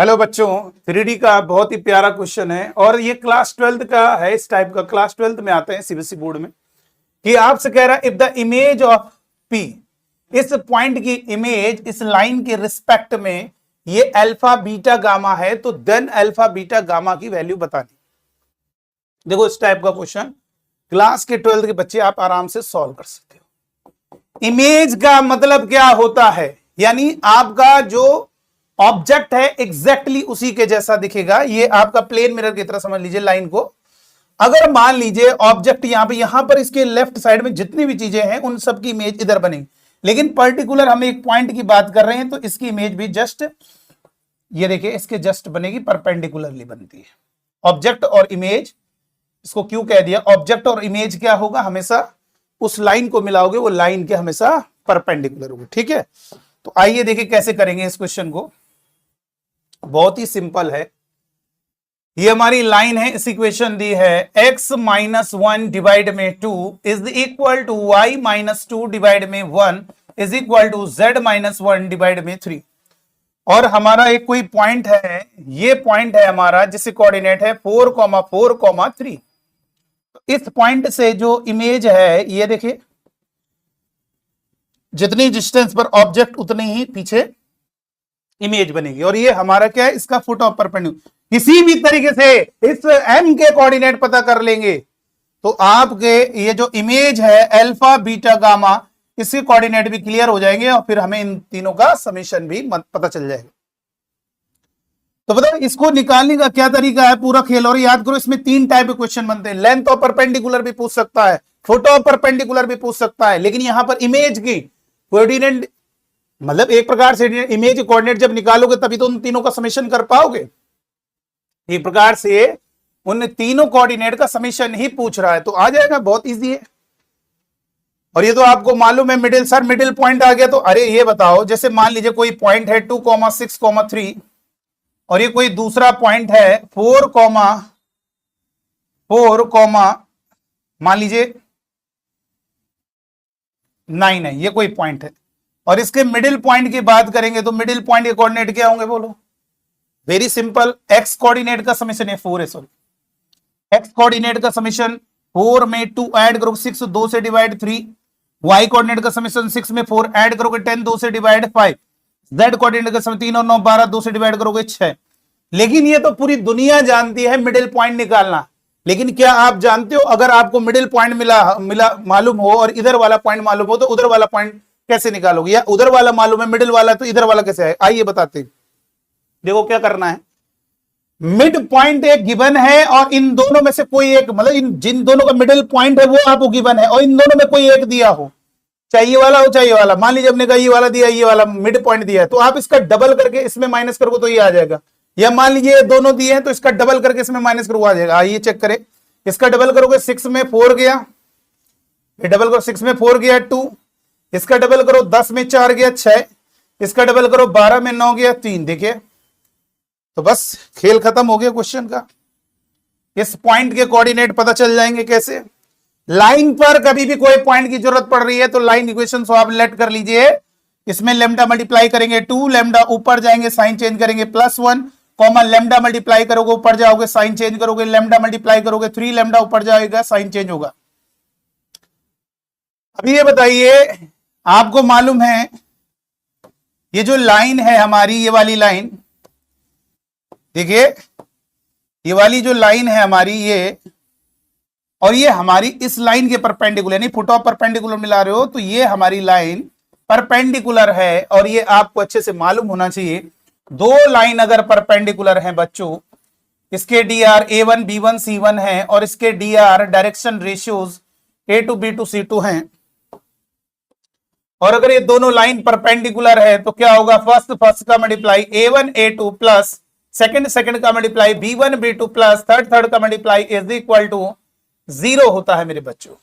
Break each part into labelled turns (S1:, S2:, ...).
S1: Hello बच्चों, 3D का बहुत ही प्यारा क्वेश्चन है और ये क्लास 12th का है। इस टाइप का क्लास 12th में आते हैं सीबीएसई बोर्ड में कि आपसे कह रहा है if the image of P, इस पॉइंट की इमेज इस लाइन के रिस्पेक्ट में ये अल्फा बीटा गामा है तो देन अल्फा बीटा गामा की वैल्यू बतानी। देखो इस टाइप का क्वेश्चन क्लास के 12th के बच्चे आप आराम से सॉल्व कर सकते हो। इमेज का मतलब क्या होता है, यानी आपका जो ऑब्जेक्ट है एग्जैक्टली उसी के जैसा दिखेगा। ये आपका प्लेन मिरर की तरह समझ लीजिए लाइन को। अगर मान लीजिए ऑब्जेक्ट यहां पर इसके लेफ्ट साइड में जितनी भी चीजें हैं उन सब की इमेज इधर बनेगी, लेकिन पर्टिकुलर हम एक पॉइंट की बात कर रहे हैं तो इसकी इमेज भी जस्ट ये देखिए इसके जस्ट बनेगी, परपेंडिकुलरली बनती है। ऑब्जेक्ट और इमेज, इसको क्यों कह दिया, ऑब्जेक्ट और इमेज क्या होगा, हमेशा उस लाइन को मिलाओगे वो लाइन के हमेशा परपेंडिकुलर होगी। ठीक है, तो आइए देखिए कैसे करेंगे इस क्वेश्चन को। बहुत ही सिंपल है। ये हमारी लाइन है, इस इक्वेशन दी है x माइनस 1 डिवाइड में 2 is equal to y minus 2 divide में 1 is equal to z minus 1 divide में 3। और हमारा एक कोई पॉइंट है, ये पॉइंट है हमारा जिससे कोऑर्डिनेट है 4,4,3। तो इस पॉइंट से जो इमेज है ये देखिए, जितनी डिस्टेंस पर ऑब्जेक्ट उतनी ही पीछे इमेज बनेगी। और ये हमारा क्या है, इसका फुट ऑफ परपेंडिकुलर। किसी भी तरीके से इस m के कोऑर्डिनेट पता कर लेंगे तो आपके ये जो इमेज है अल्फा बीटा गामा, इसके कोऑर्डिनेट भी क्लियर हो जाएंगे और फिर हमें इन तीनों का समेशन भी पता चल जाएगा। तो बताओ इसको निकालने का क्या तरीका है, पूरा खेल। और याद करो इसमें 3 टाइप के क्वेश्चन बनते हैं। लेंथ ऑफ परपेंडिकुलर भी पूछ सकता है, फुट ऑफ परपेंडिकुलर भी पूछ सकता है, लेकिन यहां पर इमेज की कोऑर्डिनेट मतलब एक प्रकार से इमेज कोऑर्डिनेट जब निकालोगे तभी तो उन तीनों का समेशन कर पाओगे। एक प्रकार से उन तीनों कोऑर्डिनेट का समेशन ही पूछ रहा है तो आ जाएगा, बहुत इजी है। और ये तो आपको मालूम है मिडिल, सर मिडिल पॉइंट आ गया तो अरे ये बताओ, जैसे मान लीजिए कोई पॉइंट है 2,6,3 और ये कोई दूसरा पॉइंट है 4,4, मान लीजिए 9 है, ये कोई पॉइंट है। और इसके मिडिल पॉइंट की बात करेंगे तो मिडिल पॉइंट के कोऑर्डिनेट क्या होंगे बोलो, वेरी सिंपल। एक्स कोऑर्डिनेट का समेशन है 4 है, सॉरी एक्स कोऑर्डिनेट का समेशन 4 में 2 ऐड करोगे 6, 2 से डिवाइड 3। वाई कोऑर्डिनेट का समेशन 6 में 4 ऐड करोगे 10, 2 से डिवाइड 5। जेड कोऑर्डिनेट का समेशन 3 और 9 12, 2 से डिवाइड करोगे 6। लेकिन ये तो पूरी दुनिया जानती है मिडिल पॉइंट निकालना, लेकिन क्या आप जानते हो अगर आपको मिडिल पॉइंट मिला मालूम हो और इधर वाला पॉइंट मालूम हो तो उधर वाला पॉइंट कैसे निकालोगे, या उधर वाला मालूम है मिडिल वाला तो इधर वाला कैसे है, आइए बताते हैं। देखो क्या करना है, मिड पॉइंट एक गिवन है और इन दोनों में से कोई एक, मतलब इन जिन दोनों का मिडिल पॉइंट है वो आपको गिवन है और इन दोनों में कोई एक दिया हो, चाहिए वाला हो चाहिए वाला। मान लीजिए हमने कहा ये वाला दिया, ये वाला मिड पॉइंट दिया है तो आप इसका डबल करके इसमें माइनस करोगे तो ये आ जाएगा। या मान लीजिए दोनों दिए हैं तो इसका डबल करके इसमें माइनस करोगे आ जाएगा। आइए चेक करें, इसका डबल करोगे 6 में 4 गया, ये डबल करो 6 में 4 गया 2, इसका डबल करो 10 में 4 गया 6, इसका डबल करो 12 में 9 गया 3। देखिए तो बस खेल खत्म हो गया क्वेश्चन का। इस पॉइंट के कोऑर्डिनेट पता चल जाएंगे कैसे। लाइन पर कभी भी कोई पॉइंट की जरूरत पड़ रही है तो लाइन इक्वेशन को आप लेट कर लीजिए। इसमें लेमडा मल्टीप्लाई करेंगे 2, लेमडा ऊपर जाएंगे साइन चेंज करेंगे +1, कॉमन लेमडा मल्टीप्लाई करोगे ऊपर जाओगे साइन चेंज करोगे, लेमडा मल्टीप्लाई करोगे 3 लेमडा ऊपर जाएगा साइन चेंज होगा। अभी ये बताइए, आपको मालूम है ये जो लाइन है हमारी, ये वाली लाइन देखिए, ये वाली जो लाइन है हमारी ये, और ये हमारी इस लाइन के परपेंडिकुलर, यानी फुट ऑफ परपेंडिकुलर मिला रहे हो तो ये हमारी लाइन परपेंडिकुलर है। और ये आपको अच्छे से मालूम होना चाहिए, दो लाइन अगर परपेंडिकुलर हैं बच्चों, इसके dr a1 b1 c1 है और इसके dr direction ratios a2 b2 c2 हैं, और अगर ये दोनों लाइन परपेंडिकुलर है तो क्या होगा, फर्स्ट का multiply a1 a2 plus second का multiply b1 b2 plus third का मल्टीप्लाई इज इक्वल टू 0 होता है मेरे बच्चों।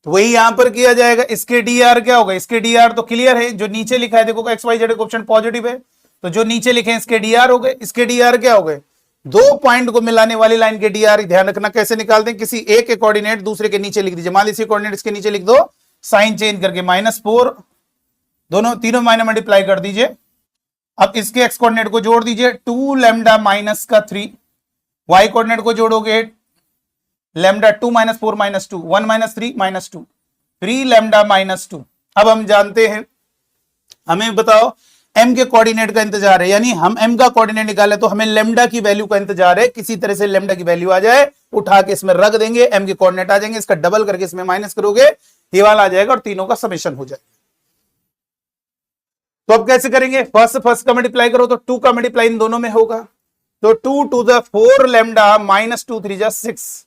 S1: तो वही यहां पर किया जाएगा। इसके dr क्या होगा, इसके dr तो क्लियर है, जो नीचे लिखा है देखो xyz ऑप्शन पॉजिटिव है तो जो नीचे लिखे हैं इसके dr हो गए। इसके dr क्या हो गए, दो पॉइंट को मिलाने वाली लाइन के dr ध्यान रखना कैसे निकालते हैं, किसी एक के कोऑर्डिनेट दूसरे के नीचे लिख दीजिए। मान लीजिए कोऑर्डिनेट इसके नीचे लिख दो, साइन चेंज करके -4, दोनों तीनों माइनस मल्टीप्लाई कर दीजिए अब इसके एक्स कोऑर्डिनेट को जोड़ दीजिए, 2 लैम्डा माइनस का 3, वाई कोऑर्डिनेट को जोड़ोगे lambda 2 minus 4 minus 2, 1 minus 3 minus 2, 3 lambda minus 2। अब हम जानते हैं, हमें बताओ m के कोऑर्डिनेट का इंतजार है, यानी हम m का कोऑर्डिनेट निकाले तो हमें लैम्डा की वैल्यू का इंतजार है, किसी तरह से लैम्डा की वैल्यू आ जाए, उठा के इसमें रख देंगे, m के कोऑर्डिनेट आ जाएंगे, इसका डबल करके इसमें माइनस करोगे, ये वाला आ जाएगा और तीनों का समेशन हो जाएगा। तो अब कैसे करेंगे, फर्स्ट का मल्टीप्लाई करो तो 2 का मल्टीप्लाई इन दोनों में होगा, तो 2 टू द 4 लैम्डा माइनस 2 3 जा 6,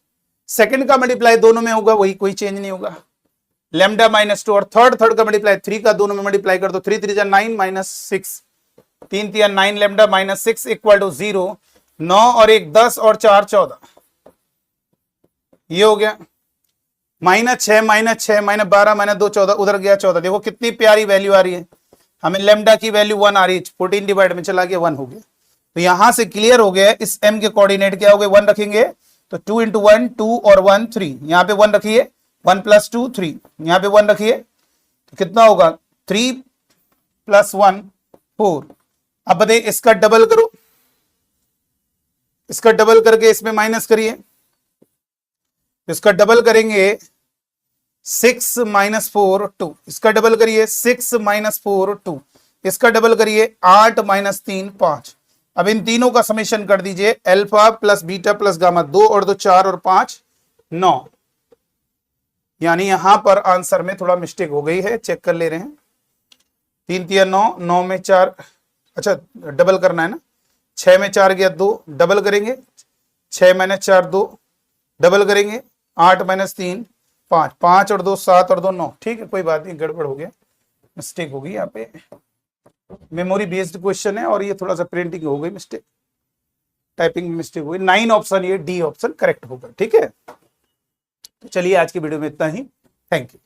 S1: सेकंड का मल्टीप्लाई दोनों में होगा, वही कोई चेंज नहीं होगा, लैम्डा माइनस 2, और थर्ड का मल्टीप्लाई 3 का दोनों में मल्टीप्लाई कर दो, 3 3 जा 9 minus 6, 3 3 9 lambda minus 6 equal to 0, 9 और 1 10 और 4 14, ये हो गया, माइनस 6 माइनस 12 माइनस 2 14, उधर गया 14। देखो कितनी प्यारी वैल्यू आ रही है, हमें लैम्डा की वैल्यू 1 आ रही है, 14 डिवाइड में चला गया 1 हो गया। तो यहां से क्लियर हो गया, इस m के कोऑर्डिनेट क्या हो गए, 1 रखेंगे तो 2 इंटू 1 2 और 1 3, यहां पे 1 रखिए, 1 प्लस 2 3, यहां पे 1 रखिए तो कितना होगा, 3 प्लस 1 4। अब बताइए इसका डबल करो, इसका डबल करके इसमें माइनस करिए, इसका डबल करेंगे 6 माइनस 4 2, इसका डबल करिए 6 माइनस 4 2, इसका डबल करिए 8 माइनस 3 5। अब इन तीनों का समेशन कर दीजिए, alpha plus beta plus gamma, 2 और 2 4 और 5 9, यानी यहां पर आंसर में थोड़ा मिस्टेक हो गई है, चेक कर ले रहे हैं, 3 3 9, 9 में 4, अच्छा डबल करना है ना, 6 में 4 गया 2, डबल करेंगे 6 माइनस 4 2, डबल करेंगे 8 माइनस 3 5, 5 और 2 7 और 2 9, ठीक है कोई बात नहीं, गड़बड़ हो गया, मिस्टेक हो गई, यहाँ पे मेमोरी बेस्ड क्वेश्चन है और ये थोड़ा सा प्रिंटिंग हो गई मिस्टेक, टाइपिंग में मिस्टेक हो गई, 9 ऑप्शन, ये डी ऑप्शन करेक्ट होगा, ठीक है। तो चलिए आज की वीडियो में इतना ही, थैंक यू।